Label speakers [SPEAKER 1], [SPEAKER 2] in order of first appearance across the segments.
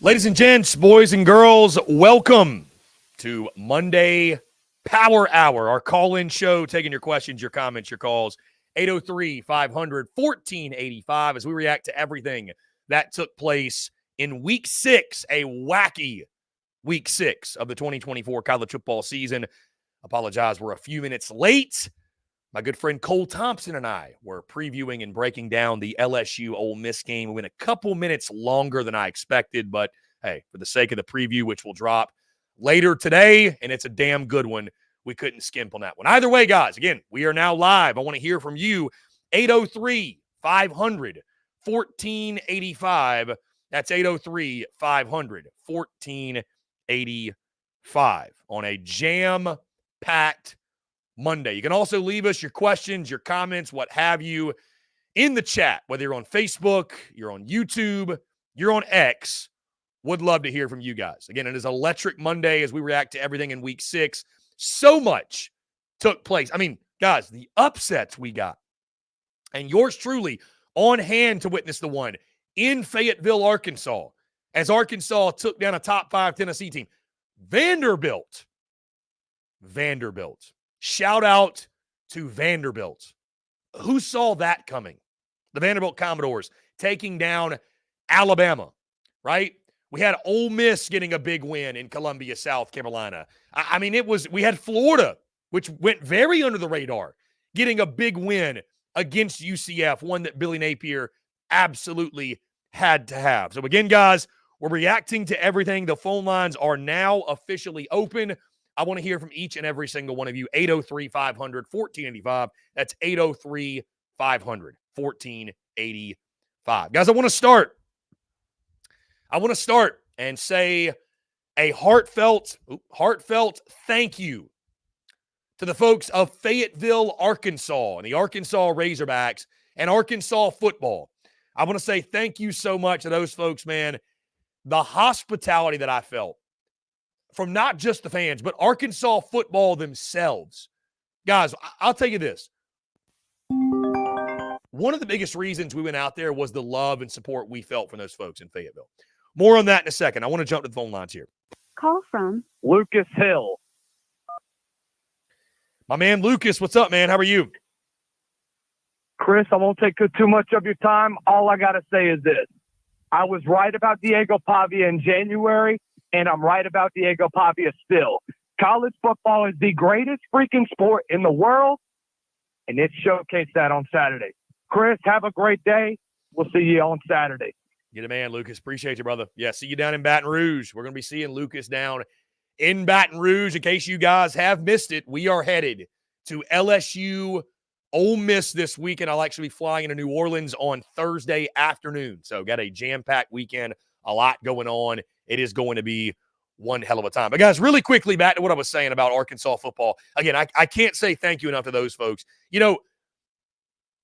[SPEAKER 1] Ladies and gents, boys and girls, welcome to Monday Power Hour, our call-in show, taking your questions, your comments, your calls, 803-500-1485, as we react to everything that took place in Week 6, a wacky Week 6 of the 2024 college football season. Apologize, we're a few minutes late. My good friend Cole Thompson and I were previewing and breaking down the LSU Ole Miss game. We went a couple minutes longer than I expected, but hey, for the sake of the preview, which will drop later today, and it's a damn good one, we couldn't skimp on that one. Either way, guys, again, we are now live. I want to hear from you. 803-500-1485. That's 803-500-1485 on a jam-packed Monday. You can also leave us your questions, your comments, what have you, in the chat, whether you're on Facebook, you're on YouTube, you're on X. Would love to hear from you guys. Again, it is Electric Monday as we react to everything in Week 6. So much took place. I mean, guys, the upsets we got. And yours truly on hand to witness the one in Fayetteville, Arkansas, as Arkansas took down a top 5 Tennessee team. Vanderbilt. Shout out to Vanderbilt. Who saw that coming? The Vanderbilt Commodores taking down Alabama, right? We had Ole Miss getting a big win in Columbia, South Carolina. I mean, we had Florida, which went very under the radar, getting a big win against UCF, one that Billy Napier absolutely had to have. So again, guys, we're reacting to everything. The phone lines are now officially open. I want to hear from each and every single one of you. 803-500-1485. That's 803-500-1485. Guys, I want to start and say a heartfelt thank you to the folks of Fayetteville, Arkansas, and the Arkansas Razorbacks and Arkansas football. I want to say thank you so much to those folks, man. The hospitality that I felt from not just the fans, but Arkansas football themselves. Guys, I'll tell you this. One of the biggest reasons we went out there was the love and support we felt from those folks in Fayetteville. More on that in a second. I want to jump to the phone lines here.
[SPEAKER 2] Call from
[SPEAKER 3] Lucas Hill.
[SPEAKER 1] My man Lucas, what's up, man? How are you?
[SPEAKER 3] Chris, I won't take too much of your time. All I got to say is this. I was right about Diego Pavia in January, and I'm right about Diego Pavia still. College football is the greatest freaking sport in the world, and it showcased that on Saturday. Chris, have a great day. We'll see you on Saturday.
[SPEAKER 1] Get a man, Lucas. Appreciate you, brother. Yeah, see you down in Baton Rouge. We're going to be seeing Lucas down in Baton Rouge. In case you guys have missed it, we are headed to LSU Ole Miss this weekend. I'll actually be flying into New Orleans on Thursday afternoon. So got a jam-packed weekend, a lot going on. It is going to be one hell of a time. But guys, really quickly, back to what I was saying about Arkansas football. Again, I can't say thank you enough to those folks. You know,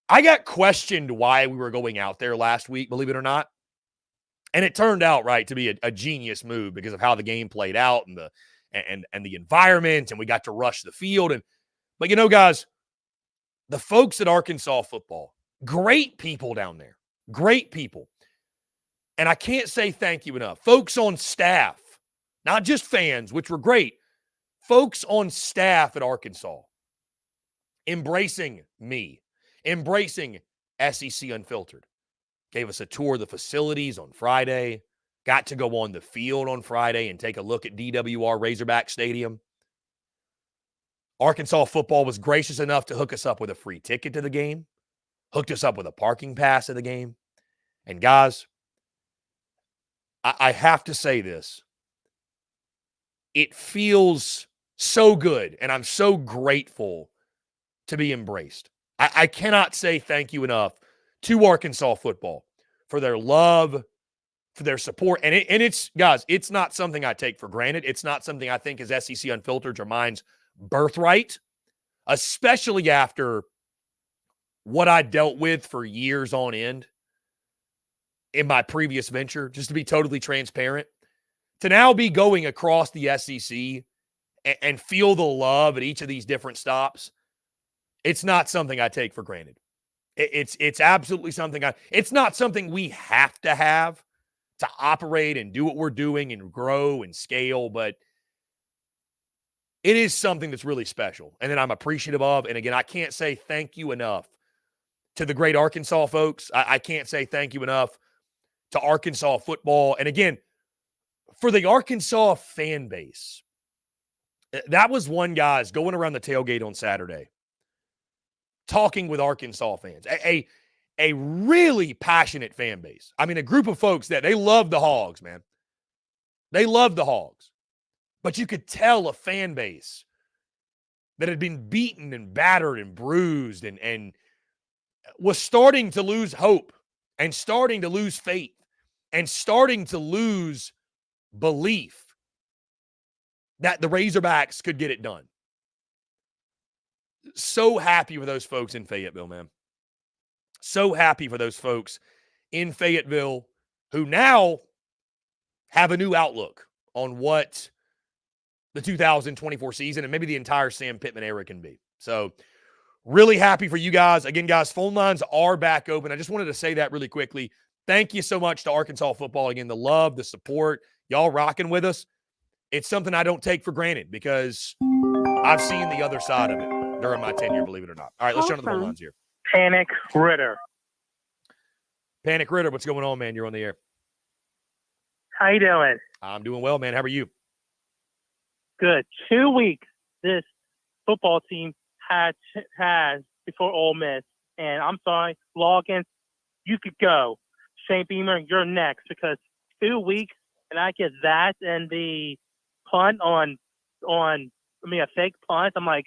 [SPEAKER 1] I got questioned why we were going out there last week, believe it or not. And it turned out, right, to be a genius move because of how the game played out and the environment, and we got to rush the field. But you know, guys, the folks at Arkansas football, great people down there, great people. And I can't say thank you enough. Folks on staff, not just fans, which were great, folks on staff at Arkansas, embracing me, embracing SEC Unfiltered. Gave us a tour of the facilities on Friday, got to go on the field on Friday and take a look at DWR Razorback Stadium. Arkansas football was gracious enough to hook us up with a free ticket to the game, hooked us up with a parking pass to the game. And guys, I have to say this. It feels so good, and I'm so grateful to be embraced. I cannot say thank you enough to Arkansas football for their love, for their support. And it's, guys, it's not something I take for granted. It's not something I think is SEC Unfiltered or mine's birthright, especially after what I dealt with for years on end in my previous venture, just to be totally transparent. To now be going across the SEC and feel the love at each of these different stops, it's not something I take for granted. It's absolutely something it's not something we have to have to operate and do what we're doing and grow and scale, but it is something that's really special and that I'm appreciative of. And again, I can't say thank you enough to the great Arkansas folks. I can't say thank you enough to Arkansas football. And again, for the Arkansas fan base, that was one guy's going around the tailgate on Saturday, talking with Arkansas fans, a really passionate fan base. I mean, a group of folks that they love the Hogs, man. They love the Hogs. But you could tell a fan base that had been beaten and battered and bruised and was starting to lose hope and starting to lose faith and starting to lose belief that the Razorbacks could get it done. So happy for those folks in Fayetteville, man. So happy for those folks in Fayetteville who now have a new outlook on what the 2024 season and maybe the entire Sam Pittman era can be. So really happy for you guys. Again, guys, phone lines are back open. I just wanted to say that really quickly. Thank you so much to Arkansas football. Again, the love, the support, y'all rocking with us. It's something I don't take for granted because I've seen the other side of it during my tenure, believe it or not. All right, let's turn to the phone lines here.
[SPEAKER 2] Panic Ritter.
[SPEAKER 1] Panic Ritter, what's going on, man? You're on the air.
[SPEAKER 2] How you doing?
[SPEAKER 1] I'm doing well, man. How are you?
[SPEAKER 2] Good. 2 weeks this football team has before Ole Miss. And I'm sorry, Loggins, you could go. Shane Beamer, you're next because 2 weeks and I get that and the punt a fake punt. I'm like,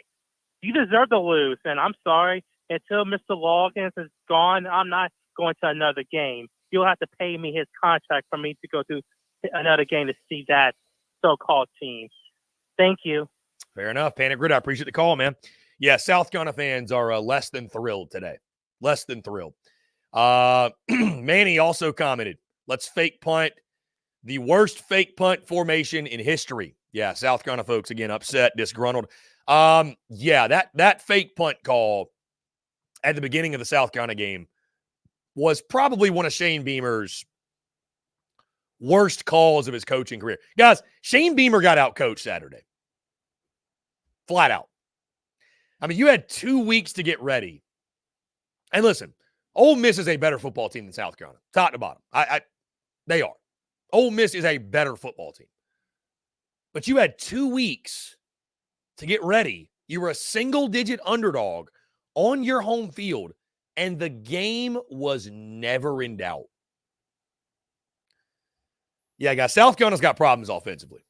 [SPEAKER 2] you deserve to lose. And I'm sorry, until Mr. Loggins is gone, I'm not going to another game. You'll have to pay me his contract for me to go to another game to see that so-called team. Thank you.
[SPEAKER 1] Fair enough. Panic Grid, I appreciate the call, man. Yeah, South Carolina fans are less than thrilled today. Less than thrilled. Manny also commented, let's fake punt. The worst fake punt formation in history. Yeah, South Carolina folks, again, upset, disgruntled. Yeah, that fake punt call at the beginning of the South Carolina game was probably one of Shane Beamer's worst calls of his coaching career. Guys, Shane Beamer got out-coached Saturday. Flat out. I mean, you had 2 weeks to get ready. And listen, Ole Miss is a better football team than South Carolina, top to bottom. They are. Ole Miss is a better football team. But you had 2 weeks to get ready. You were a single-digit underdog on your home field, and the game was never in doubt. Yeah, guys, South Carolina's got problems offensively.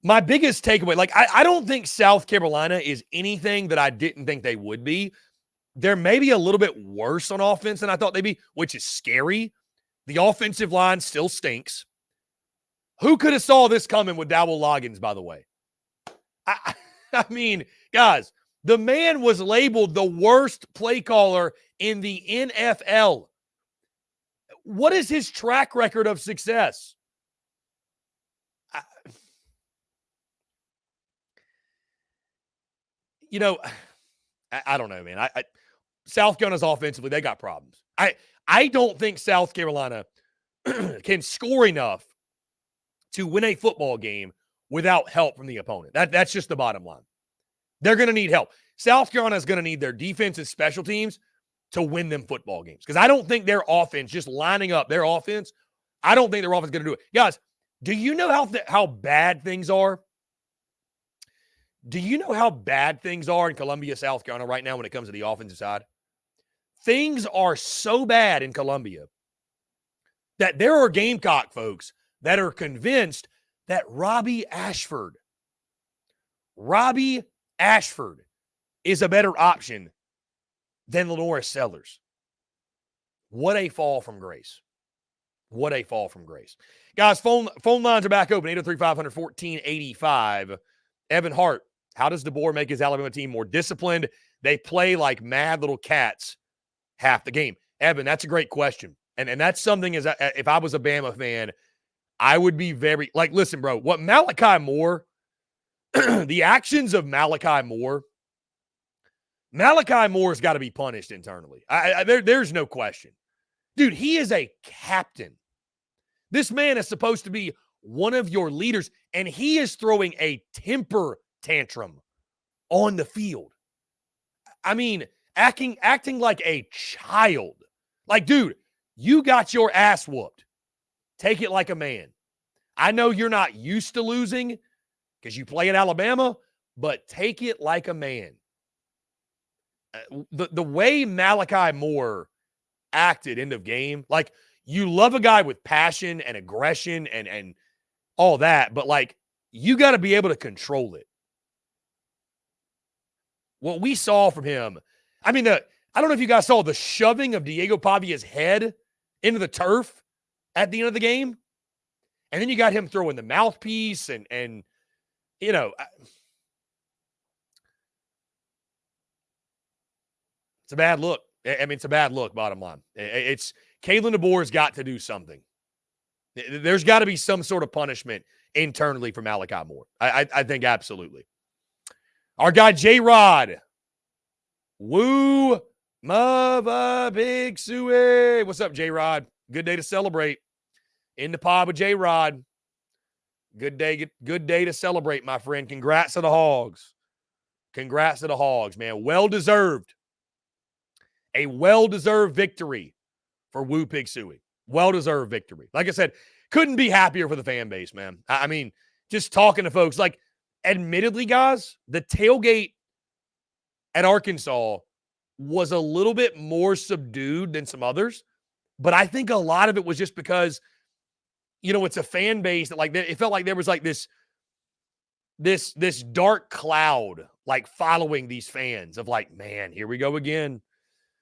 [SPEAKER 1] My biggest takeaway, I don't think South Carolina is anything that I didn't think they would be. They're maybe a little bit worse on offense than I thought they'd be, which is scary. The offensive line still stinks. Who could have saw this coming with Dowell Loggins, by the way? I mean, guys, the man was labeled the worst play caller in the NFL. What is his track record of success? I don't know, man. South Carolina's offensively, they got problems. I don't think South Carolina can score enough to win a football game without help from the opponent. That's just the bottom line. They're going to need help. South Carolina is going to need their defense and special teams to win them football games. Because I don't think their offense, just lining up their offense, I don't think their offense is going to do it. Guys, do you know how bad things are? Do you know how bad things are in Columbia, South Carolina right now when it comes to the offensive side? Things are so bad in Columbia that there are Gamecock folks that are convinced that Robbie Ashford is a better option than Lenora Sellers. What a fall from grace. What a fall from grace. Guys, phone lines are back open, 803-500-1485. Evan Hart, how does DeBoer make his Alabama team more disciplined? They play like mad little cats half the game. Evan, that's a great question. And that's something, if I was a Bama fan, I would be very, listen, bro, what Malachi Moore, the actions of Malachi Moore's got to be punished internally. There's no question. Dude, he is a captain This man is supposed to be one of your leaders, and he is throwing a temper tantrum on the field. I mean, acting like a child. Like, dude, you got your ass whooped. Take it like a man. I know you're not used to losing because you play at Alabama, but take it like a man. The way Malachi Moore acted end of game, like, you love a guy with passion and aggression and all that, but, like, you got to be able to control it. What we saw from him, I mean, I don't know if you guys saw the shoving of Diego Pavia's head into the turf at the end of the game. And then you got him throwing the mouthpiece and you know, it's a bad look. I mean, it's a bad look, bottom line. It's Kalen DeBoer's got to do something. There's got to be some sort of punishment internally for Malachi Moore. I think absolutely. Our guy, J-Rod. Woo, mother big suey. What's up, J-Rod? Good day to celebrate. In the pod with J-Rod. Good day to celebrate, my friend. Congrats to the Hogs. Congrats to the Hogs, man. Well-deserved. A well-deserved victory for Woo Pig Suey. Well-deserved victory. Like I said, couldn't be happier for the fan base, man. I mean, just talking to folks, like, admittedly, guys, the tailgate at Arkansas was a little bit more subdued than some others, but I think a lot of it was just because, you know, it's a fan base that, like, it felt like there was like this dark cloud, like, following these fans of, like, man, here we go again.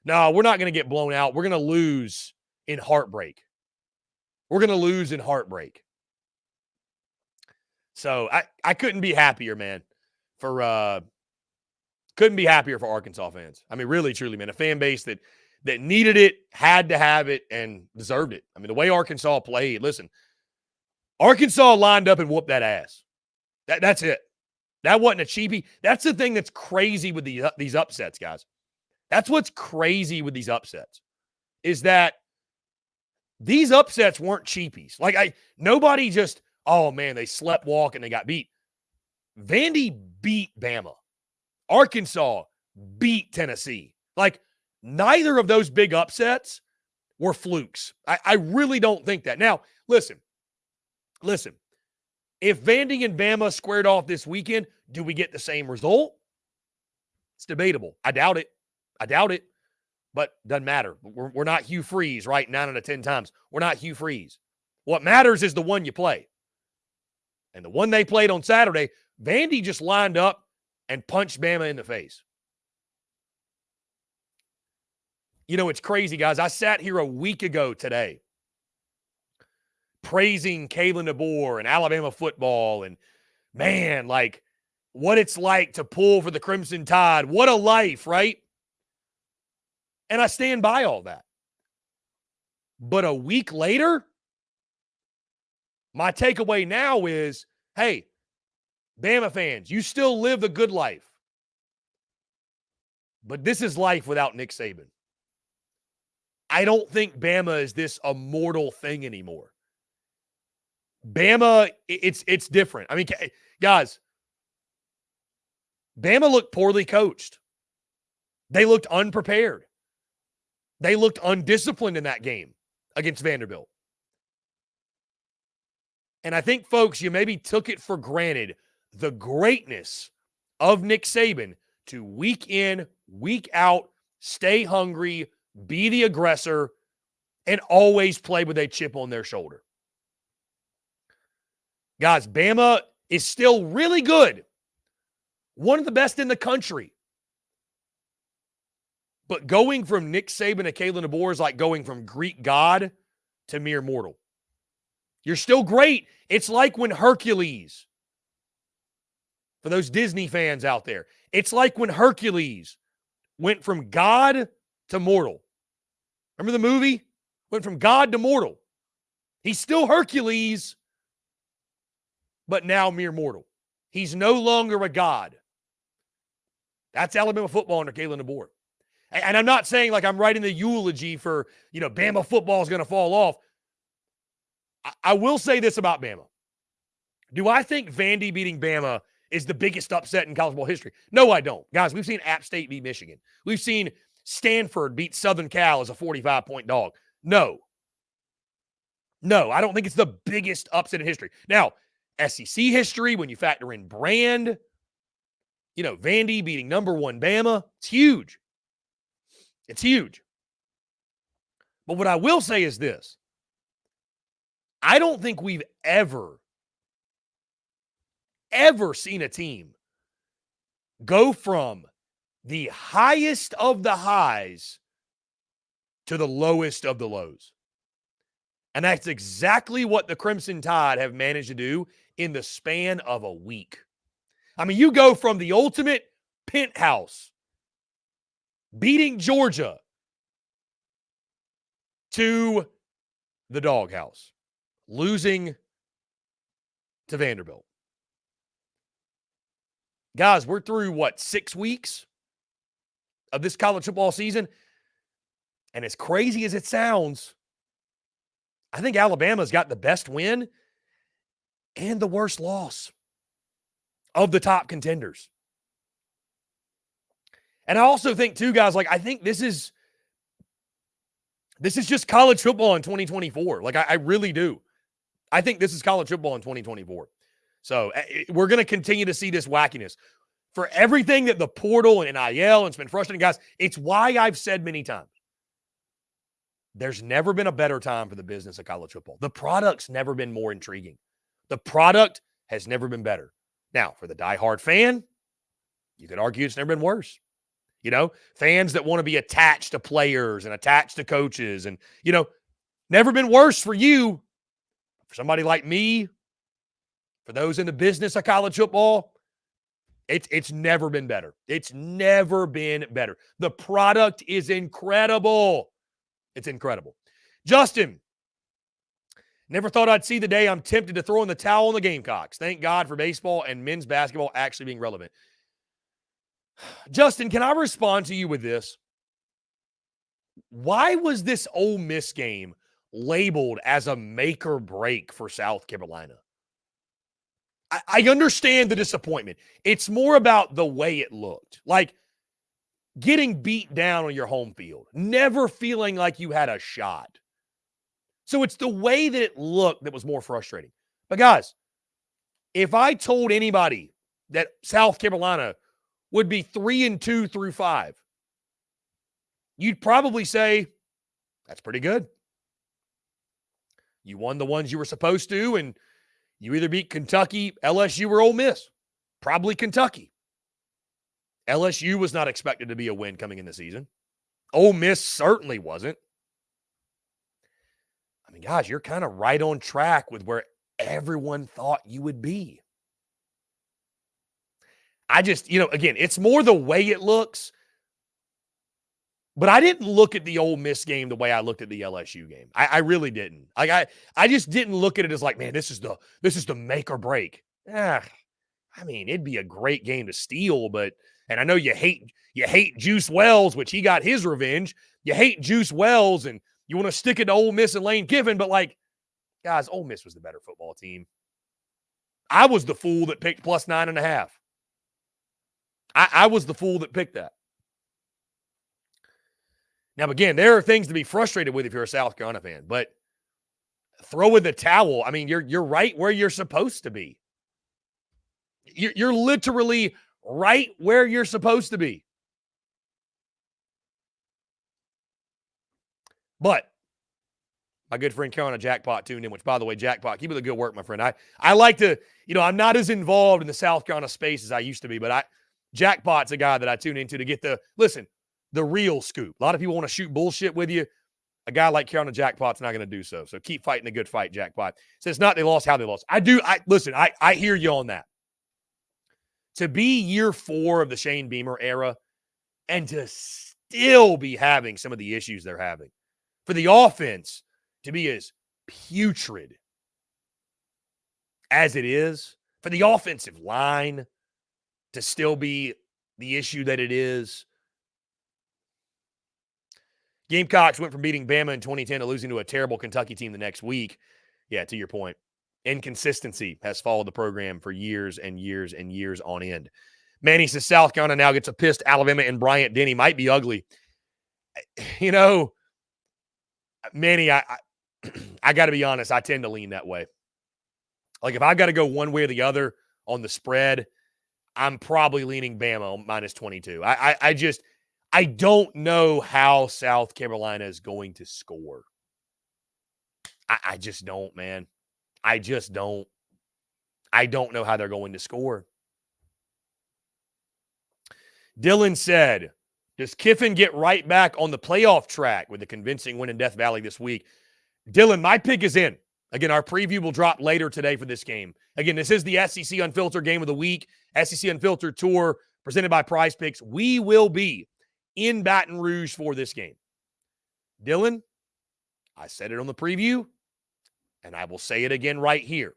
[SPEAKER 1] No, we're not going to get blown out. We're going to lose in heartbreak. We're going to lose in heartbreak. So I couldn't be happier, man, couldn't be happier for Arkansas fans. I mean, really, truly, man, a fan base that needed it, had to have it, and deserved it. I mean, the way Arkansas played, listen, Arkansas lined up and whooped that ass. That's it. That wasn't a cheapie. That's the thing that's crazy with these upsets, guys. That's what's crazy with these upsets, is that these upsets weren't cheapies. Like, nobody just, oh, man, they slept walk and they got beat. Vandy beat Bama. Arkansas beat Tennessee. Like, neither of those big upsets were flukes. I really don't think that. Now, listen. If Vandy and Bama squared off this weekend, do we get the same result? It's debatable. I doubt it. But doesn't matter. We're not Hugh Freeze, right? 9 out of 10 times. We're not Hugh Freeze. What matters is the one you play. And the one they played on Saturday, Vandy just lined up and punched Bama in the face. You know, it's crazy, guys. I sat here a week ago today praising Kalen DeBoer and Alabama football and, man, like, what it's like to pull for the Crimson Tide. What a life, right? And I stand by all that. But a week later, my takeaway now is, hey, Bama fans, you still live the good life. But this is life without Nick Saban. I don't think Bama is this immortal thing anymore. Bama, it's different. I mean, guys, Bama looked poorly coached. They looked unprepared. They looked undisciplined in that game against Vanderbilt. And I think, folks, you maybe took it for granted, the greatness of Nick Saban to week in, week out, stay hungry, be the aggressor, and always play with a chip on their shoulder. Guys, Bama is still really good. One of the best in the country. But going from Nick Saban to Kalen DeBoer is like going from Greek god to mere mortal. You're still great. It's like when Hercules, for those Disney fans out there, it's like when Hercules went from god to mortal. Remember the movie? Went from god to mortal. He's still Hercules, but now mere mortal. He's no longer a god. That's Alabama football under Kalen DeBoer. And I'm not saying like I'm writing the eulogy for, Bama football is going to fall off. I will say this about Bama. Do I think Vandy beating Bama is the biggest upset in college football history? No, I don't. Guys, we've seen App State beat Michigan. We've seen Stanford beat Southern Cal as a 45-point dog. No, I don't think it's the biggest upset in history. Now, SEC history, when you factor in brand, Vandy beating number 1 Bama, it's huge. It's huge. But what I will say is this. I don't think we've ever seen a team go from the highest of the highs to the lowest of the lows. And that's exactly what the Crimson Tide have managed to do in the span of a week. I mean, you go from the ultimate penthouse, beating Georgia, to the doghouse, losing to Vanderbilt. Guys, we're through, 6 weeks of this college football season? And as crazy as it sounds, I think Alabama's got the best win and the worst loss of the top contenders. And I also think, too, guys, I think this is just college football in 2024. I really do. I think this is college football in 2024. So we're going to continue to see this wackiness. For everything that the portal and NIL, and it's been frustrating, guys, it's why I've said many times, there's never been a better time for the business of college football. The product's never been more intriguing. The product has never been better. Now, for the diehard fan, you could argue it's never been worse. Fans that want to be attached to players and attached to coaches and, never been worse for you. For somebody like me, for those in the business of college football, it's never been better. It's never been better. The product is incredible. It's incredible. Justin, never thought I'd see the day I'm tempted to throw in the towel on the Gamecocks. Thank God for baseball and men's basketball actually being relevant. Justin, can I respond to you with this? Why was this Ole Miss game labeled as a make or break for South Carolina? I understand the disappointment. It's more about the way it looked. Getting beat down on your home field, never feeling like you had a shot. So it's the way that it looked that was more frustrating. But guys, if I told anybody that South Carolina would be 3-2 through 5, you'd probably say, that's pretty good. You won the ones you were supposed to, and you either beat Kentucky, LSU, or Ole Miss. Probably Kentucky. LSU was not expected to be a win coming in the season. Ole Miss certainly wasn't. I mean, guys, you're kind of right on track with where everyone thought you would be. I just, again, it's more the way it looks. But I didn't look at the Ole Miss game the way I looked at the LSU game. I really didn't. I just didn't look at it as man, this is the make or break. I mean, it'd be a great game to steal, and I know you hate Juice Wells, which he got his revenge. You hate Juice Wells, and you want to stick it to Ole Miss and Lane Kiffin, but guys, Ole Miss was the better football team. I was the fool that picked plus 9.5. I was the fool that picked that. Now, again, there are things to be frustrated with if you're a South Carolina fan, but throw in the towel. I mean, you're right where you're supposed to be. You're literally right where you're supposed to be. But my good friend Carolina Jackpot tuned in, which, by the way, Jackpot, keep up the good work, my friend. I like to, I'm not as involved in the South Carolina space as I used to be, but Jackpot's a guy that I tune into to get the real scoop. A lot of people want to shoot bullshit with you. A guy like Carolina Jackpot's not going to do so. So keep fighting a good fight, Jackpot. So it's not they lost, how they lost. I hear you on that. To be year 4 of the Shane Beamer era and to still be having some of the issues they're having. For the offense to be as putrid as it is, for the offensive line to still be the issue that it is. Gamecocks went from beating Bama in 2010 to losing to a terrible Kentucky team the next week. yeah, to your point, inconsistency has followed the program for years and years and years on end. Manny says South Carolina now gets a pissed Alabama and Bryant Denny. Might be ugly. You know, Manny, I got to be honest, I tend to lean that way. Like, if I got to go one way or the other on the spread, I'm probably leaning Bama minus 22. I don't know how South Carolina is going to score. I just don't, man. I just don't. I don't know how they're going to score. Dylan said, does Kiffin get right back on the playoff track with a convincing win in Death Valley this week? Dylan, my pick is in. Again, our preview will drop later today for this game. Again, this is the SEC Unfiltered Game of the Week, SEC Unfiltered Tour presented by Prize Picks. We will be in Baton Rouge for this game. Dylan, I said it on the preview, and I will say it again right here.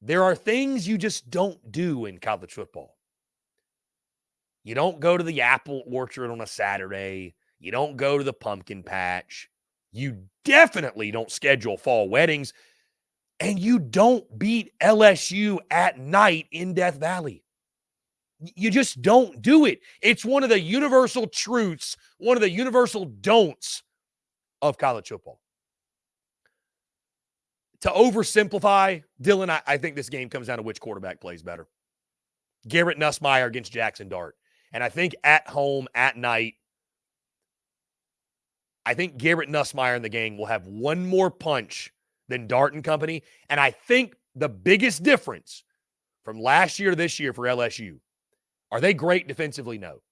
[SPEAKER 1] There are things you just don't do in college football. You don't go to the apple orchard on a Saturday. You don't go to the pumpkin patch. You definitely don't schedule fall weddings. And you don't beat LSU at night in Death Valley. You just don't do it. It's one of the universal truths, one of the universal don'ts of college football. To oversimplify, Dylan, I think this game comes down to which quarterback plays better. Garrett Nussmeier against Jackson Dart. And I think at home, at night, I think Garrett Nussmeier in the game will have one more punch than Dart and company. And I think the biggest difference from last year to this year for LSU, are they great defensively? No.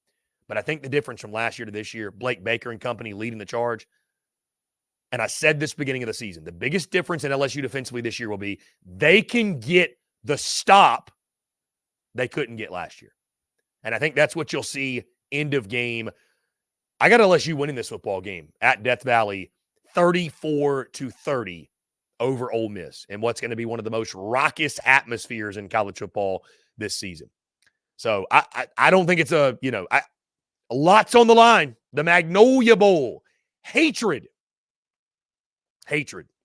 [SPEAKER 1] But I think the difference from last year to this year, Blake Baker and company leading the charge. And I said this beginning of the season, the biggest difference in LSU defensively this year will be they can get the stop they couldn't get last year. And I think that's what you'll see end of game. I got LSU winning this football game at Death Valley 34-30 over Ole Miss and what's going to be one of the most raucous atmospheres in college football this season. So I don't think it's lots on the line. The Magnolia Bowl. Hatred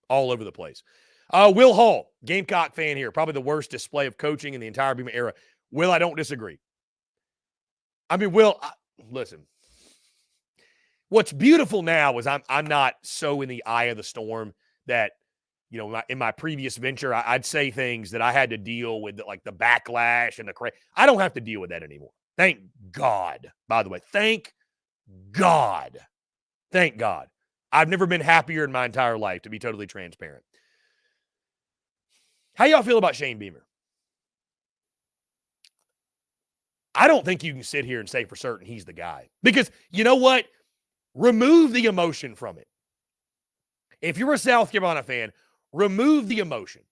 [SPEAKER 1] all over the place. Will Hall, Gamecock fan here. Probably the worst display of coaching in the entire Beamer era. Will, I don't disagree. I mean, Will, listen. What's beautiful now is I'm not so in the eye of the storm that, in my previous venture, I'd say things that I had to deal with, like the backlash and I don't have to deal with that anymore. Thank God, by the way. Thank God. Thank God. I've never been happier in my entire life, to be totally transparent. How y'all feel about Shane Beamer? I don't think you can sit here and say for certain he's the guy. Because you know what? Remove the emotion from it. If you're a South Carolina fan, remove the emotion.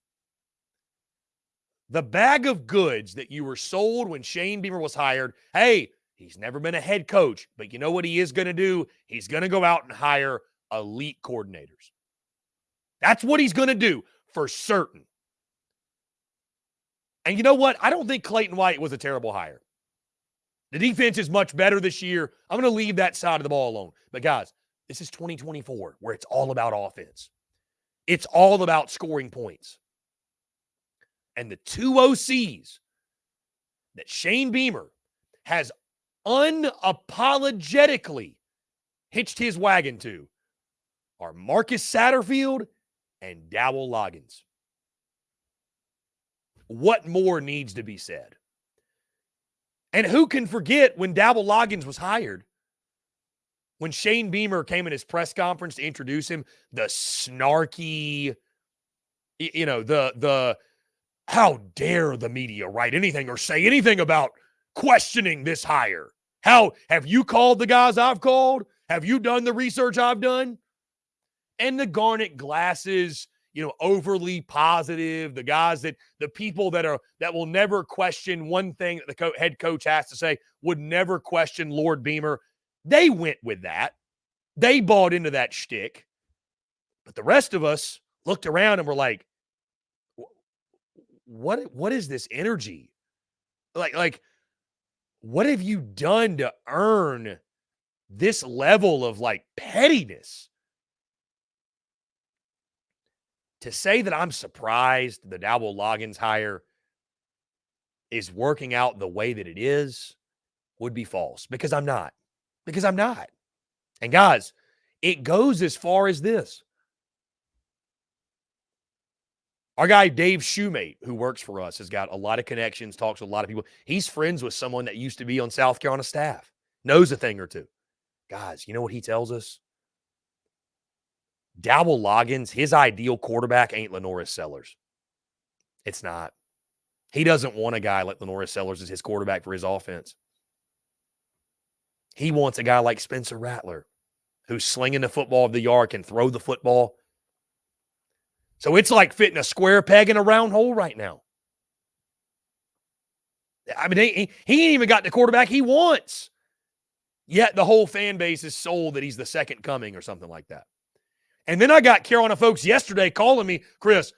[SPEAKER 1] The bag of goods that you were sold when Shane Beamer was hired, hey, he's never been a head coach, but you know what he is going to do? He's going to go out and hire elite coordinators. That's what he's going to do for certain. And you know what? I don't think Clayton White was a terrible hire. The defense is much better this year. I'm going to leave that side of the ball alone. But guys, this is 2024 where it's all about offense. It's all about scoring points. And the two OCs that Shane Beamer has unapologetically hitched his wagon to are Marcus Satterfield and Dowell Loggins. What more needs to be said? And who can forget when Dowell Loggins was hired? When Shane Beamer came in his press conference to introduce him, the snarky, the how dare the media write anything or say anything about questioning this hire? How have you called the guys I've called? Have you done the research I've done? And the garnet glasses, overly positive, the guys the people that will never question one thing that the head coach has to say, would never question Lord Beamer. They went with that. They bought into that shtick. But the rest of us looked around and were like, what is this energy? Like, what have you done to earn this level of pettiness? to say that I'm surprised the Dowell Loggins hire is working out the way that it is would be false, because I'm not. Because I'm not. And guys, it goes as far as this. Our guy, Dave Shoemate, who works for us, has got a lot of connections, talks to a lot of people. He's friends with someone that used to be on South Carolina staff, knows a thing or two. Guys, you know what he tells us? Dowell Loggins, his ideal quarterback ain't Lenoris Sellers. It's not. He doesn't want a guy like Lenoris Sellers as his quarterback for his offense. He wants a guy like Spencer Rattler, who's slinging the football of the yard, can throw the football. So it's like fitting a square peg in a round hole right now. I mean, he ain't even got the quarterback he wants. Yet the whole fan base is sold that he's the second coming or something like that. And then I got Carolina folks yesterday calling me, Chris,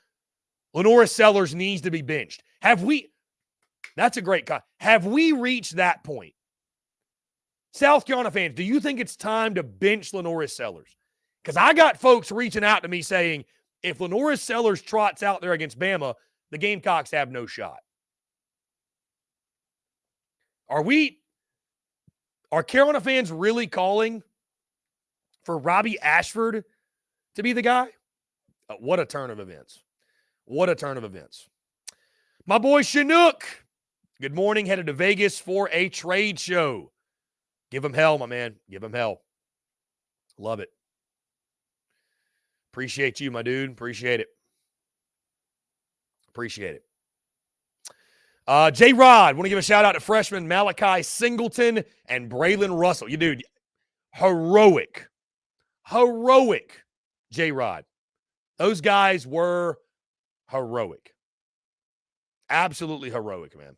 [SPEAKER 1] Lenoris Sellers needs to be benched. That's a great comment. Have we reached that point? South Carolina fans, do you think it's time to bench Lenoris Sellers? Because I got folks reaching out to me saying, if Lenoris Sellers trots out there against Bama, the Gamecocks have no shot. Are Carolina fans really calling for Robbie Ashford to be the guy? What a turn of events. What a turn of events. My boy Chinook, good morning, headed to Vegas for a trade show. Give him hell, my man. Give him hell. Love it. Appreciate you, my dude. Appreciate it. Appreciate it. J-Rod, want to give a shout out to freshman Malachi Singleton and Braylon Russell. You dude, heroic. J-Rod. Those guys were heroic. Absolutely heroic, man.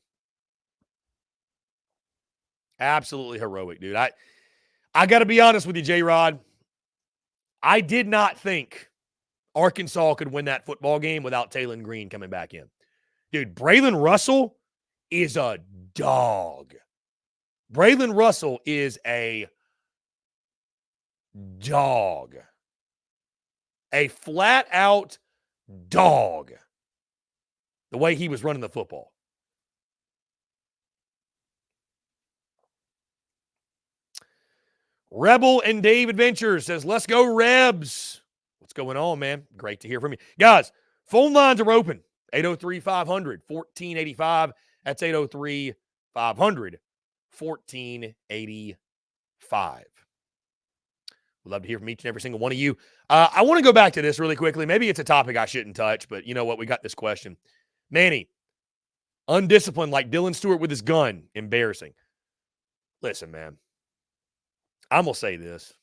[SPEAKER 1] Absolutely heroic, dude. I got to be honest with you, J-Rod. I did not think Arkansas could win that football game without Taylon Green coming back in. Dude, Braylon Russell is a dog. Braylon Russell is a dog. A flat-out dog. The way he was running the football. Rebel and Dave Adventures says, let's go Rebs. What's going on, man? Great to hear from you. Guys, phone lines are open. 803-500-1485. That's 803-500-1485. We'd love to hear from each and every single one of you. I want to go back to this really quickly. Maybe it's a topic I shouldn't touch, but you know what? We got this question. Manny, undisciplined like Dylan Stewart with his gun. Embarrassing. Listen, man. I'm going to say this.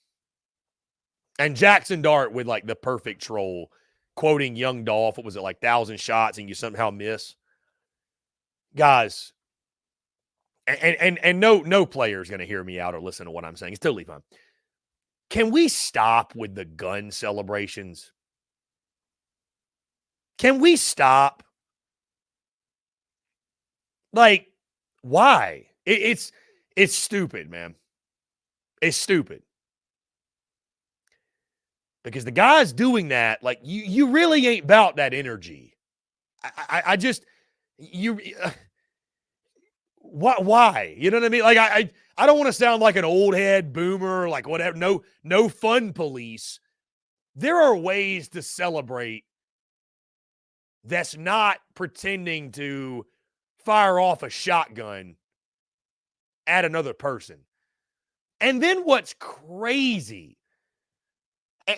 [SPEAKER 1] And Jackson Dart with like the perfect troll, quoting Young Dolph. What was it, like 1,000 shots and you somehow miss? Guys, and no player is going to hear me out or listen to what I'm saying. It's totally fine. Can we stop with the gun celebrations? Can we stop? Like, why? It's stupid, man. It's stupid. Because the guys doing that, like, you really ain't about that energy. I just, why? You know what I mean? Like, I don't want to sound like an old head boomer, like whatever. No fun police. There are ways to celebrate that's not pretending to fire off a shotgun at another person. And then what's crazy,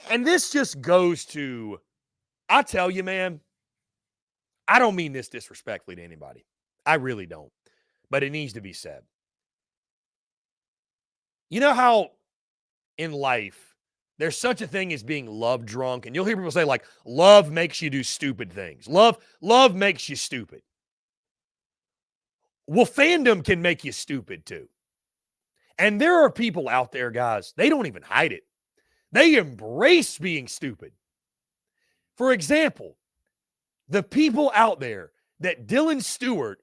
[SPEAKER 1] and this just goes to, I tell you, man, I don't mean this disrespectfully to anybody. I really don't. But it needs to be said. You know how in life there's such a thing as being love drunk, and you'll hear people say, like, love makes you do stupid things. Love makes you stupid. Well, fandom can make you stupid too. And there are people out there, guys, they don't even hide it. They embrace being stupid. For example, the people out there that Dylan Stewart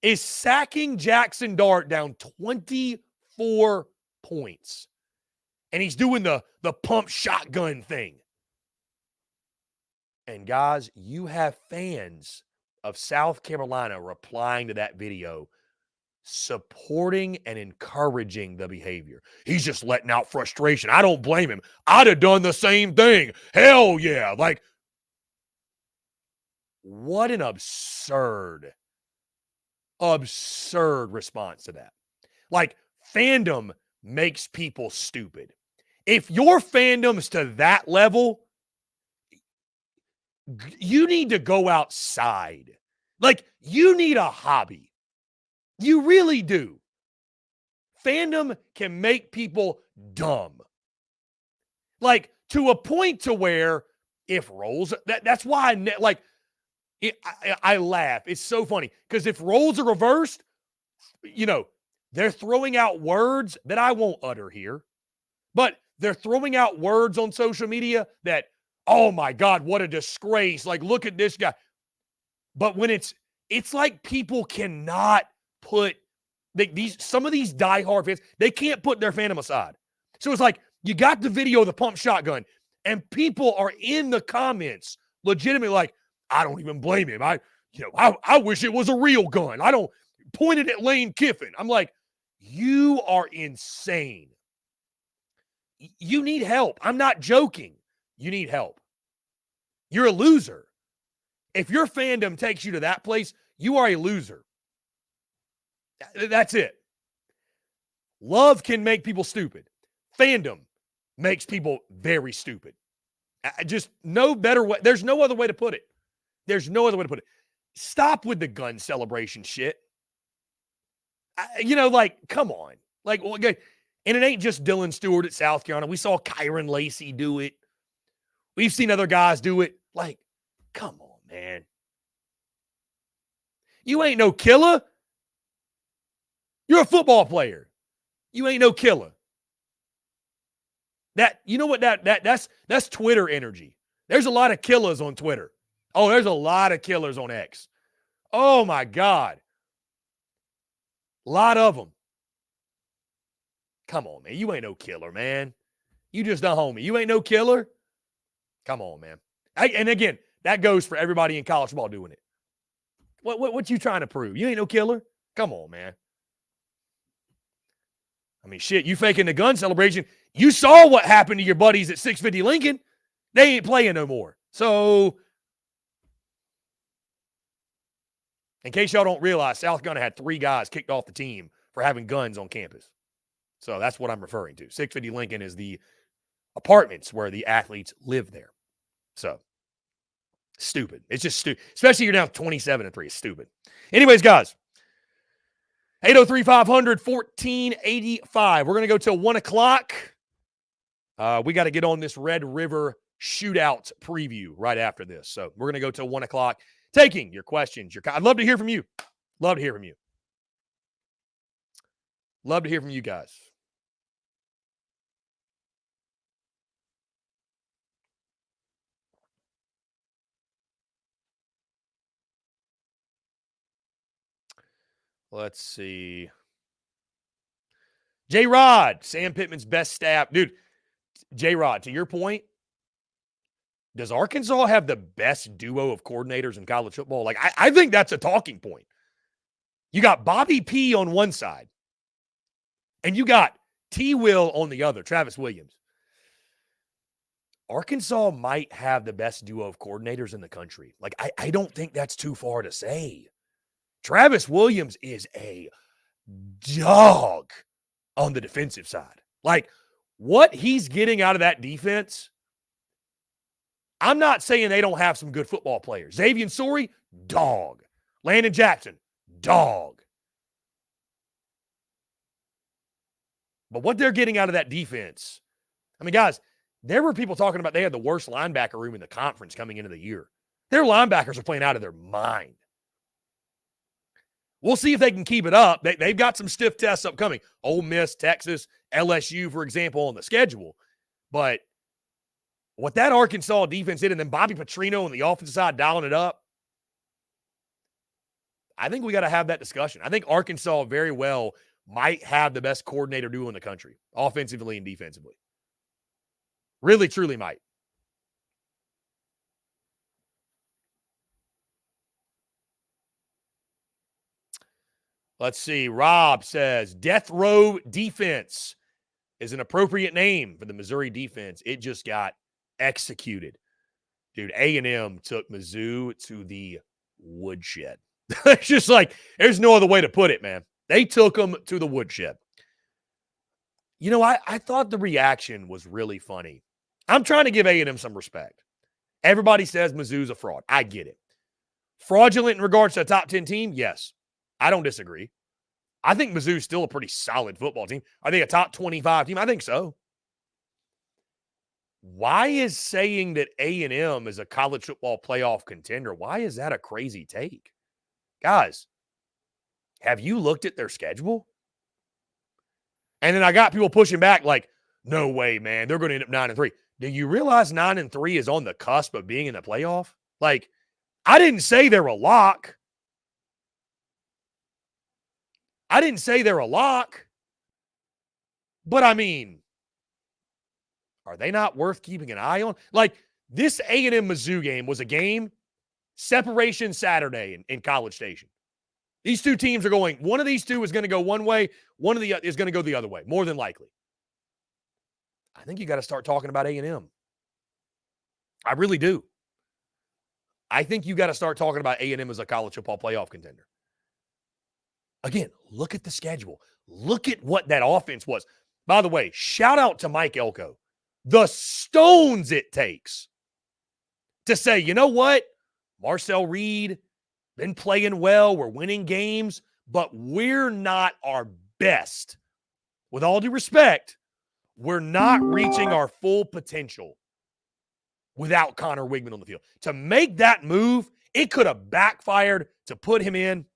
[SPEAKER 1] is sacking Jackson Dart down 24 points. And he's doing the pump shotgun thing. And guys, you have fans of South Carolina replying to that video, supporting and encouraging the behavior. He's just letting out frustration. I don't blame him. I'd have done the same thing. Hell yeah. Like, what an absurd response to that. Like, fandom makes people stupid. If your fandom's to that level, you need to go outside. Like, you need a hobby. You really do. Fandom can make people dumb. Like, to a point to where if roles, that's why I laugh. It's so funny because if roles are reversed, they're throwing out words that I won't utter here, but they're throwing out words on social media that, oh my God, what a disgrace. Like, look at this guy. But when it's like people cannot put some of these diehard fans, they can't put their fandom aside. So it's like, you got the video of the pump shotgun and people are in the comments legitimately like, I don't even blame him. I wish it was a real gun. I don't point it at Lane Kiffin. I'm like, you are insane. You need help. I'm not joking. You need help. You're a loser. If your fandom takes you to that place, you are a loser. That's it. Love can make people stupid. Fandom makes people very stupid. Just no better way. There's no other way to put it. There's no other way to put it. Stop with the gun celebration shit. Come on. And it ain't just Dylan Stewart at South Carolina. We saw Kyron Lacey do it. We've seen other guys do it. Like, come on, man. You ain't no killer. You're a football player. You ain't no killer. That's Twitter energy. There's a lot of killers on Twitter. Oh, there's a lot of killers on X. Oh my God. A lot of them. Come on, man. You ain't no killer, man. You just a homie. You ain't no killer. Come on, man. And again, that goes for everybody in college football doing it. What you trying to prove? You ain't no killer? Come on, man. I mean, shit, you faking the gun celebration. You saw what happened to your buddies at 650 Lincoln. They ain't playing no more. So, in case y'all don't realize, South Carolina had 3 guys kicked off the team for having guns on campus. So that's what I'm referring to. 650 Lincoln is the apartments where the athletes live there. So, stupid. It's just stupid. Especially you're down 27-3. It's stupid. Anyways, guys, 803-500-1485. We're going to go till 1 o'clock. We got to get on this Red River shootout preview right after this. So we're going to go till 1 o'clock. Taking your questions. I'd love to hear from you. Love to hear from you. Love to hear from you guys. Let's see. J-Rod, Sam Pittman's best staff. Dude, J-Rod, to your point, does Arkansas have the best duo of coordinators in college football? Like, I think that's a talking point. You got Bobby P on one side, and you got T. Will on the other, Travis Williams. Arkansas might have the best duo of coordinators in the country. Like, I don't think that's too far to say. Travis Williams is a dog on the defensive side. Like, what he's getting out of that defense, I'm not saying they don't have some good football players. Xavier Sori, dog. Landon Jackson, dog. But what they're getting out of that defense, I mean, guys, there were people talking about they had the worst linebacker room in the conference coming into the year. Their linebackers are playing out of their mind. We'll see if they can keep it up. They've got some stiff tests upcoming. Ole Miss, Texas, LSU, for example, on the schedule. But what that Arkansas defense did, and then Bobby Petrino on the offensive side dialing it up, I think we got to have that discussion. I think Arkansas very well might have the best coordinator duo in the country, offensively and defensively. Really, truly might. Let's see. Rob says death row defense is an appropriate name for the Missouri defense. It just got executed. Dude, A&M took Mizzou to the woodshed. It's just like, there's no other way to put it, man. They took them to the woodshed. You know, I thought the reaction was really funny. I'm trying to give A&M some respect. Everybody says Mizzou's a fraud. I get it. Fraudulent in regards to a top 10 team? Yes. I don't disagree. I think Mizzou's still a pretty solid football team. Are they a top 25 team? I think so. Why is saying that A&M is a college football playoff contender, why is that a crazy take? Guys, have you looked at their schedule? And then I got people pushing back like, no way, man. They're going to end up 9-3. Do you realize 9-3 is on the cusp of being in the playoff? Like, I didn't say they're a lock. But I mean, are they not worth keeping an eye on? Like, this A&M Mizzou game was a game, separation Saturday in College Station. These two teams are going, one of these two is going to go one way, one of the is going to go the other way, more than likely. I think you got to start talking about A&M. I really do. I think you got to start talking about A&M as a college football playoff contender. Again, look at the schedule. Look at what that offense was. By the way, shout out to Mike Elko. The stones it takes to say, you know what? Marcel Reed, been playing well. We're winning games, but we're not our best. With all due respect, we're not reaching our full potential without Connor Wigman on the field. To make that move, it could have backfired to put him in.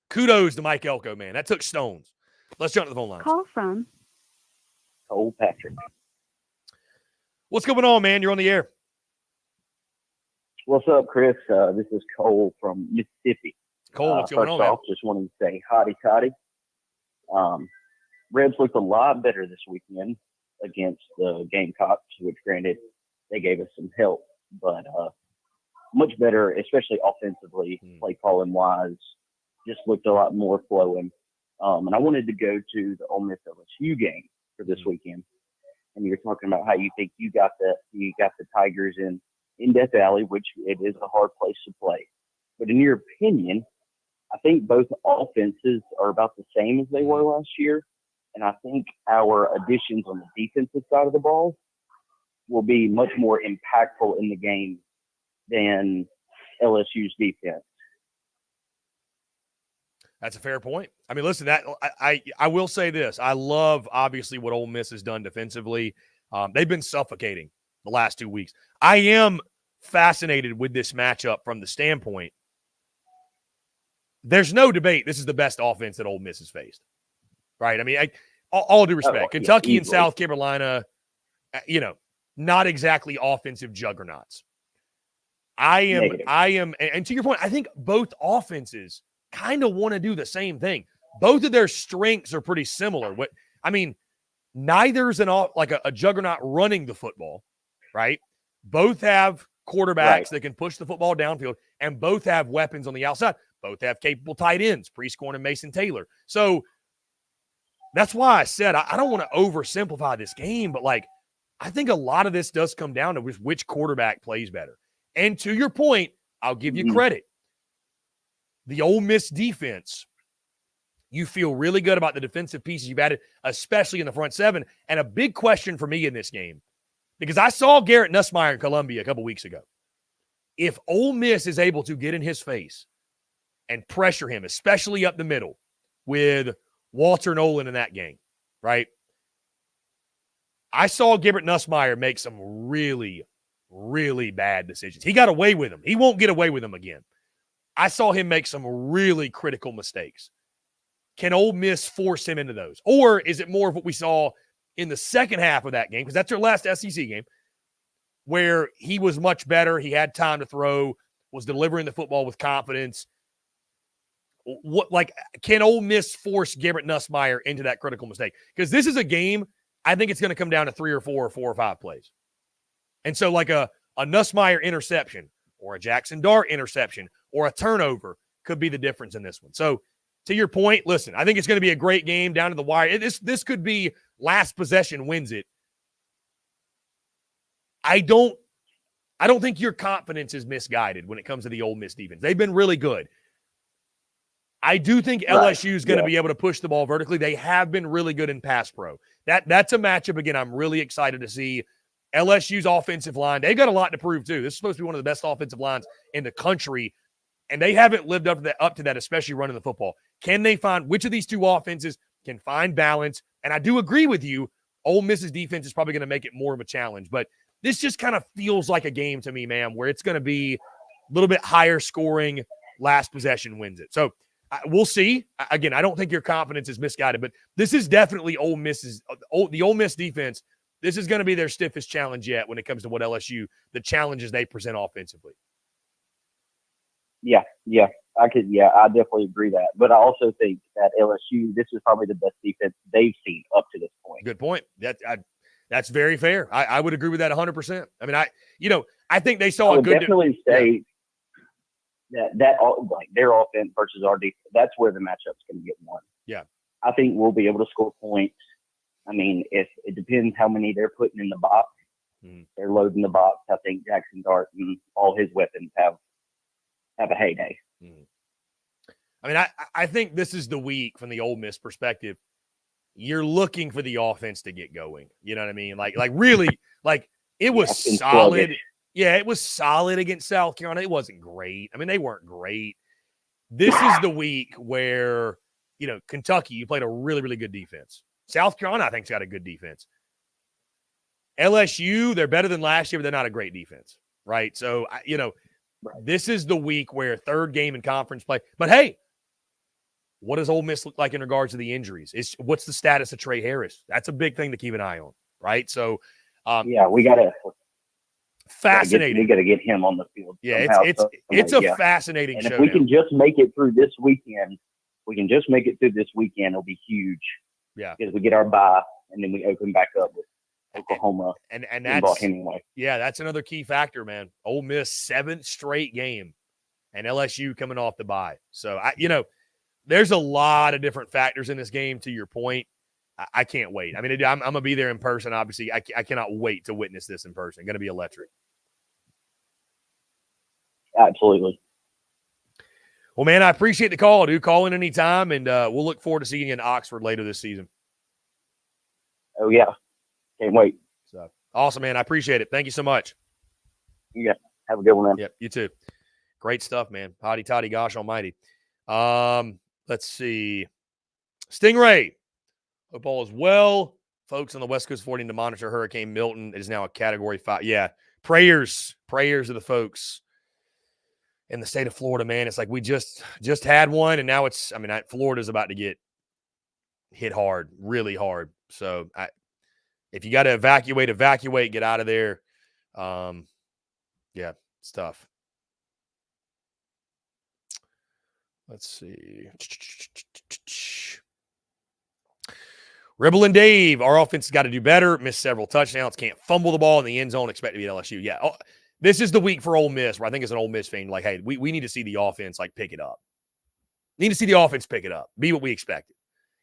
[SPEAKER 1] Kudos to Mike Elko, man. That took stones. Let's jump to the phone lines.
[SPEAKER 4] Call from
[SPEAKER 5] Cole Patrick.
[SPEAKER 1] What's going on, man? You're on the air.
[SPEAKER 5] What's up, Chris? This is Cole from Mississippi.
[SPEAKER 1] Cole, what's going on,
[SPEAKER 5] First
[SPEAKER 1] man?
[SPEAKER 5] off, just wanted to say hotty toddy. Reds looked a lot better this weekend against the Gamecocks, which granted they gave us some help, but much better, especially offensively, play calling wise. Just looked a lot more flowing. And I wanted to go to the Ole Miss LSU game for this weekend. And you're talking about how you think you got the Tigers in Death Valley, which it is a hard place to play. But in your opinion, I think both offenses are about the same as they were last year. And I think our additions on the defensive side of the ball will be much more impactful in the game than LSU's defense.
[SPEAKER 1] That's a fair point. I mean, listen, that I will say this. I love, obviously, what Ole Miss has done defensively. They've been suffocating the last 2 weeks. I am fascinated with this matchup from the standpoint. There's no debate. This is the best offense that Ole Miss has faced. Right? I mean, all due respect. Kentucky and South Carolina, not exactly offensive juggernauts. I am, and to your point, I think both offenses kind of want to do the same thing. Both of their strengths are pretty similar. Neither's a juggernaut running the football, right? Both have quarterbacks that can push the football downfield, and both have weapons on the outside. Both have capable tight ends, Prescorn and Mason Taylor. So that's why I said I don't want to oversimplify this game, but I think a lot of this does come down to which quarterback plays better. And to your point, I'll give you credit. The Ole Miss defense, you feel really good about the defensive pieces you've added, especially in the front seven. And a big question for me in this game, because I saw Garrett Nussmeier in Columbia a couple weeks ago. If Ole Miss is able to get in his face and pressure him, especially up the middle with Walter Nolan in that game, right? I saw Garrett Nussmeier make some really, really bad decisions. He got away with them. He won't get away with them again. I saw him make some really critical mistakes. Can Ole Miss force him into those? Or is it more of what we saw in the second half of that game? Because that's their last SEC game, where he was much better. He had time to throw, was delivering the football with confidence. Can Ole Miss force Garrett Nussmeier into that critical mistake? Because this is a game, I think it's going to come down to 3 or 4 or 4 or 5 plays. And so a Nussmeier interception or a Jackson Dart interception or a turnover could be the difference in this one. So to your point, listen, I think it's going to be a great game down to the wire. This could be last possession wins it. I don't think your confidence is misguided when it comes to the Ole Miss defense. They've been really good. I do think LSU is going to be able to push the ball vertically. They have been really good in pass pro. That's a matchup, again, I'm really excited to see. LSU's offensive line, they've got a lot to prove, too. This is supposed to be one of the best offensive lines in the country, and they haven't lived up to that, especially running the football. Can they find which of these two offenses can find balance? And I do agree with you, Ole Miss's defense is probably going to make it more of a challenge, but this just kind of feels like a game to me, man, where it's going to be a little bit higher scoring, last possession wins it. So we'll see. Again, I don't think your confidence is misguided, but this is definitely the Ole Miss defense. This is going to be their stiffest challenge yet when it comes to what LSU, the challenges they present offensively.
[SPEAKER 5] Yeah, I definitely agree that. But I also think that LSU, this is probably the best defense they've seen up to this point.
[SPEAKER 1] Good point. That's very fair. I would agree with that 100%. I mean, I think they saw
[SPEAKER 5] I would definitely say that like their offense versus our defense, that's where the matchup's going to get won.
[SPEAKER 1] Yeah.
[SPEAKER 5] I think we'll be able to score points. I mean, if it depends how many they're putting in the box. They're loading the box. I think Jackson Dart and all his weapons have a heyday.
[SPEAKER 1] I mean, I think this is the week from the Ole Miss perspective. You're looking for the offense to get going. You know what I mean? Like really, like it was solid.
[SPEAKER 5] Sluggish.
[SPEAKER 1] Yeah, it was solid against South Carolina. It wasn't great. I mean, they weren't great. This is the week where, Kentucky, you played a really, really good defense. South Carolina, I think, has got a good defense. LSU, they're better than last year, but they're not a great defense, right? So, this is the week where third game in conference play. But, hey, what does Ole Miss look like in regards to the injuries? What's the status of Trey Harris? That's a big thing to keep an eye on, right? So,
[SPEAKER 5] we got to –
[SPEAKER 1] fascinating.
[SPEAKER 5] We got to get him on the field.
[SPEAKER 1] Yeah,
[SPEAKER 5] somehow.
[SPEAKER 1] it's a fascinating
[SPEAKER 5] show. And if
[SPEAKER 1] showdown.
[SPEAKER 5] we can just make it through this weekend, it'll be huge.
[SPEAKER 1] Yeah.
[SPEAKER 5] Because we get our bye, and then we open back up with Oklahoma
[SPEAKER 1] and that's
[SPEAKER 5] Hemingway.
[SPEAKER 1] Yeah, that's another key factor, man. Ole Miss 7th straight game, and LSU coming off the bye. So, there's a lot of different factors in this game, to your point. I can't wait. I mean, I'm going to be there in person, obviously. I cannot wait to witness this in person. It's going to be electric.
[SPEAKER 5] Absolutely.
[SPEAKER 1] Well, man, I appreciate the call, dude. Call in anytime, and we'll look forward to seeing you in Oxford later this season.
[SPEAKER 5] Oh, yeah. Can't wait.
[SPEAKER 1] So awesome, man. I appreciate it. Thank you so much.
[SPEAKER 5] Yeah. Have a good one, man.
[SPEAKER 1] Yep, you too. Great stuff, man. Hotty toddy, gosh almighty. Let's see. Stingray. Hope all is well. Folks on the West Coast affording to monitor Hurricane Milton. It is now a Category 5. Yeah, prayers of the folks in the state of Florida, man. It's like we just had one, and now Florida's about to get hit hard, really hard. So if you got to evacuate, get out of there. Yeah, it's tough. Let's see. Ribble and Dave, our offense has got to do better. Missed several touchdowns. Can't fumble the ball in the end zone. Expect to be at LSU. Yeah. This is the week for Ole Miss where I think it's an Ole Miss fan. Like, hey, we need to see the offense, pick it up. Need to see the offense pick it up. Be what we expected.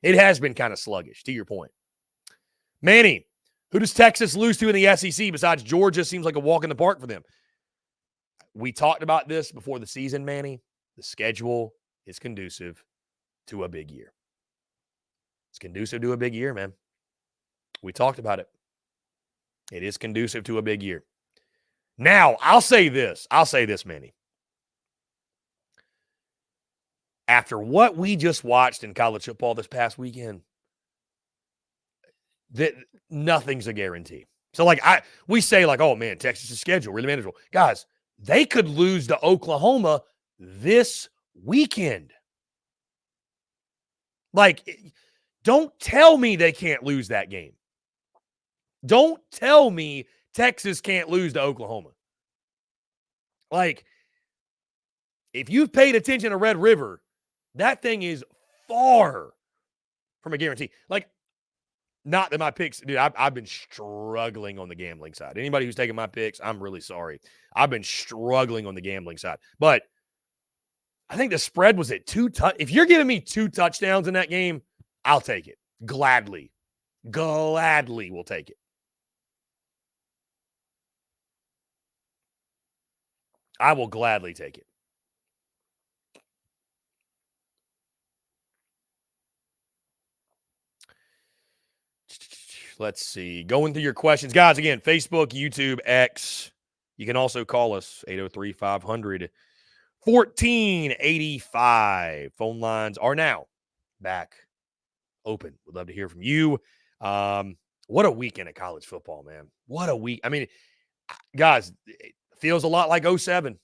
[SPEAKER 1] It has been kind of sluggish, to your point. Manny, who does Texas lose to in the SEC besides Georgia? Seems like a walk in the park for them. We talked about this before the season, Manny. The schedule is conducive to a big year. It's conducive to a big year, man. We talked about it. It is conducive to a big year. Now, I'll say this, Manny. After what we just watched in college football this past weekend, nothing's a guarantee. So, we say, oh, man, Texas' schedule really manageable. Guys, they could lose to Oklahoma this weekend. Don't tell me they can't lose that game. Don't tell me Texas can't lose to Oklahoma. If you've paid attention to Red River, that thing is far from a guarantee. Not that my picks, dude, I've been struggling on the gambling side. Anybody who's taking my picks, I'm really sorry. I've been struggling on the gambling side. But I think the spread was at 2 if you're giving me 2 touchdowns in that game, I'll take it. Gladly. Gladly will take it. I will gladly take it. Let's see. Going through your questions. Guys, again, Facebook, YouTube, X. You can also call us, 803-500-1485. Phone lines are now back open. We'd love to hear from you. What a weekend of college football, man. What a week. I mean, guys, it feels a lot like 07.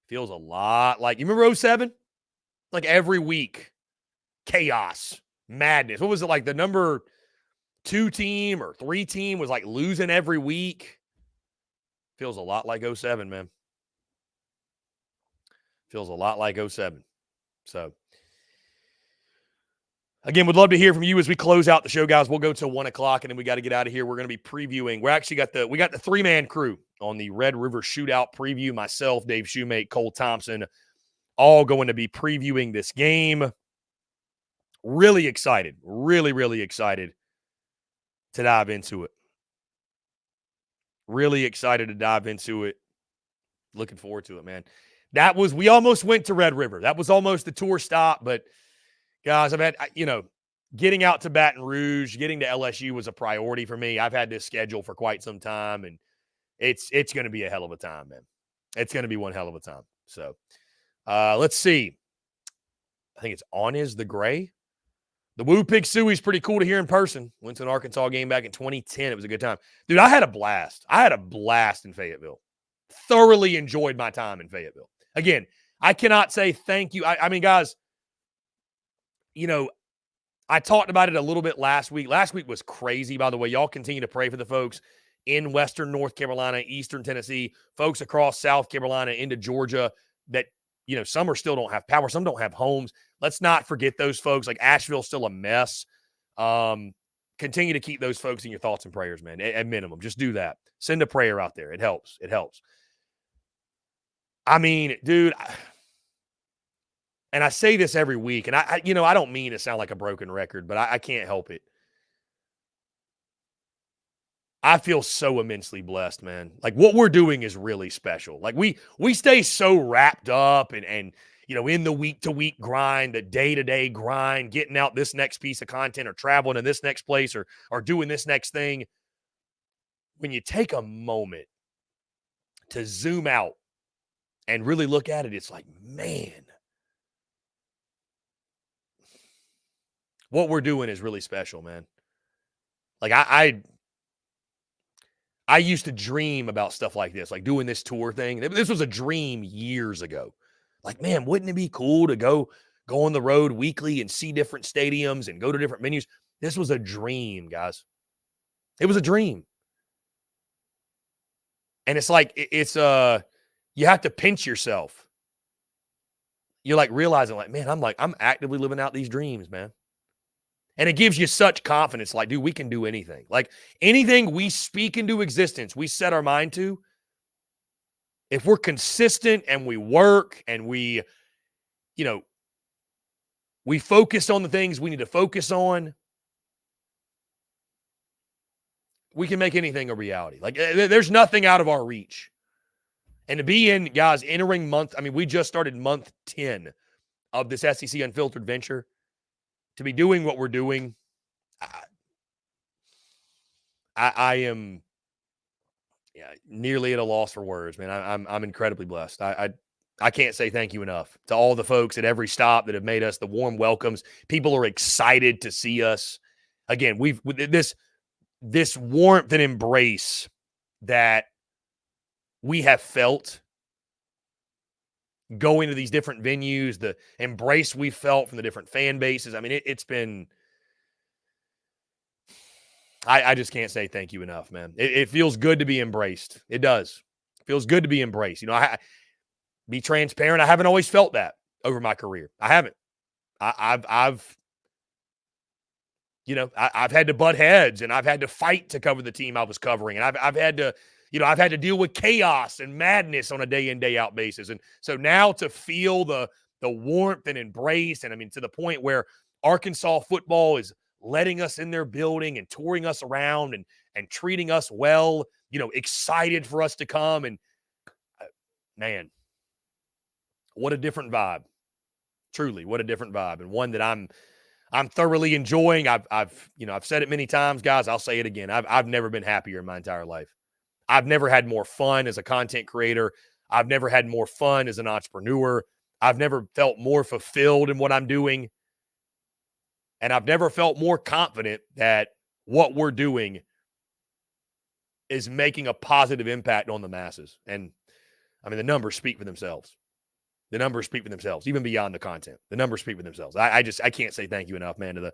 [SPEAKER 1] Feels a lot like, you remember 07? Like every week, chaos, madness. What was it like? The number 2 team or 3 team was like losing every week. Feels a lot like 07, man. Feels a lot like 07. So, again, would love to hear from you as we close out the show, guys. We'll go till 1 o'clock, and then we got to get out of here. We're going to be previewing. We got the 3-man crew on the Red River Shootout preview. Myself, Dave Shoemate, Cole Thompson, all going to be previewing this game. Really excited. Really, really excited to dive into it. Really excited to dive into it. Looking forward to it, man. We almost went to Red River. That was almost the tour stop, but guys, I've had, getting out to Baton Rouge, getting to LSU was a priority for me. I've had this schedule for quite some time, and it's going to be a hell of a time, man. It's going to be one hell of a time. So let's see. I think it's Is the Gray. The Woo Pig Suey's pretty cool to hear in person. Went to an Arkansas game back in 2010. It was a good time. Dude, I had a blast. In Fayetteville. Thoroughly enjoyed my time in Fayetteville. Again, I cannot say thank you. I mean, guys, I talked about it a little bit last week. Last week was crazy, by the way. Y'all continue to pray for the folks in Western North Carolina, Eastern Tennessee, folks across South Carolina into Georgia that, some still don't have power. Some don't have homes. Let's not forget those folks. Like Asheville's still a mess. Continue to keep those folks in your thoughts and prayers, man, at minimum. Just do that. Send a prayer out there. It helps. It helps. I mean, dude, and I say this every week, and I don't mean to sound like a broken record, but I can't help it. I feel so immensely blessed, man. Like what we're doing is really special. Like we stay so wrapped up and in the week-to-week grind, the day-to-day grind, getting out this next piece of content or traveling to this next place or doing this next thing. When you take a moment to zoom out and really look at it, it's like, man, what we're doing is really special, man. Like I used to dream about stuff like this, like doing this tour thing. This was a dream years ago. Like, man, wouldn't it be cool to go on the road weekly and see different stadiums and go to different venues? This was a dream, guys. It was a dream. And it's like, you have to pinch yourself. You're like realizing like, man, I'm actively living out these dreams, man. And it gives you such confidence. Like, dude, we can do anything. Like anything we speak into existence, we set our mind to. If we're consistent and we work and we focus on the things we need to focus on, we can make anything a reality. Like there's nothing out of our reach. And to be entering month, we just started month 10 of this SEC Unfiltered venture. To be doing what we're doing, I am nearly at a loss for words, man. I'm incredibly blessed. I can't say thank you enough to all the folks at every stop that have made us the warm welcomes. People are excited to see us. Again, we've this warmth and embrace that we have felt going to these different venues, the embrace we felt from the different fan bases. It's been, I just can't say thank you enough, man. It feels good to be embraced. It does. It feels good to be embraced. Be transparent. I haven't always felt that over my career. I haven't. I've had to butt heads and I've had to fight to cover the team I was covering. And I've had to I've had to deal with chaos and madness on a day in, day out basis. And so now to feel the warmth and embrace, and I mean, to the point where Arkansas football is letting us in their building and touring us around and treating us well, excited for us to come. And man, what a different vibe. Truly, what a different vibe, and one that I'm thoroughly enjoying. I've said it many times, guys. I'll say it again. I've never been happier in my entire life. I've never had more fun as a content creator. I've never had more fun as an entrepreneur. I've never felt more fulfilled in what I'm doing. And I've never felt more confident that what we're doing is making a positive impact on the masses. And I mean, the numbers speak for themselves. The numbers speak for themselves, even beyond the content. The numbers speak for themselves. I can't say thank you enough, man, to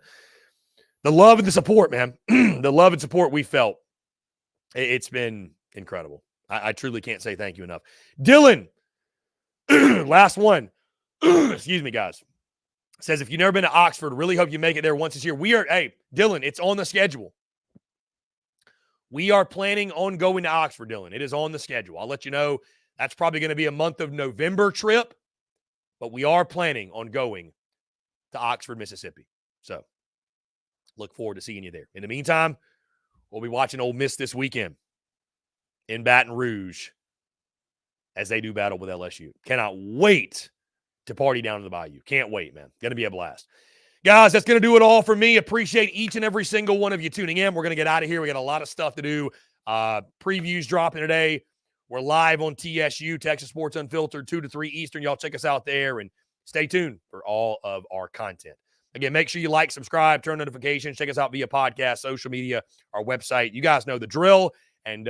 [SPEAKER 1] the love and the support, man. The love and support we felt. It's been incredible. I truly can't say thank you enough. Dylan, last one. Excuse me, guys. Says, if you've never been to Oxford, really hope you make it there once this year. Hey, Dylan, it's on the schedule. We are planning on going to Oxford, Dylan. It is on the schedule. I'll let you know. That's probably going to be a month of November trip, but we are planning on going to Oxford, Mississippi. So look forward to seeing you there. In the meantime, we'll be watching Ole Miss this weekend in Baton Rouge as they do battle with LSU. Cannot wait to party down in the Bayou. Can't wait, man. Going to be a blast. Guys, that's going to do it all for me. Appreciate each and every single one of you tuning in. We're going to get out of here. We got a lot of stuff to do. Previews dropping today. We're live on TSU, Texas Sports Unfiltered, 2 to 3 Eastern. Y'all check us out there and stay tuned for all of our content. Again, make sure you like, subscribe, turn notifications. Check us out via podcast, social media, our website. You guys know the drill. And,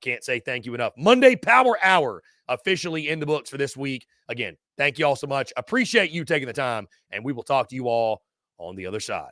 [SPEAKER 1] can't say thank you enough. Monday Power Hour officially in the books for this week. Again, thank you all so much. Appreciate you taking the time, and we will talk to you all on the other side.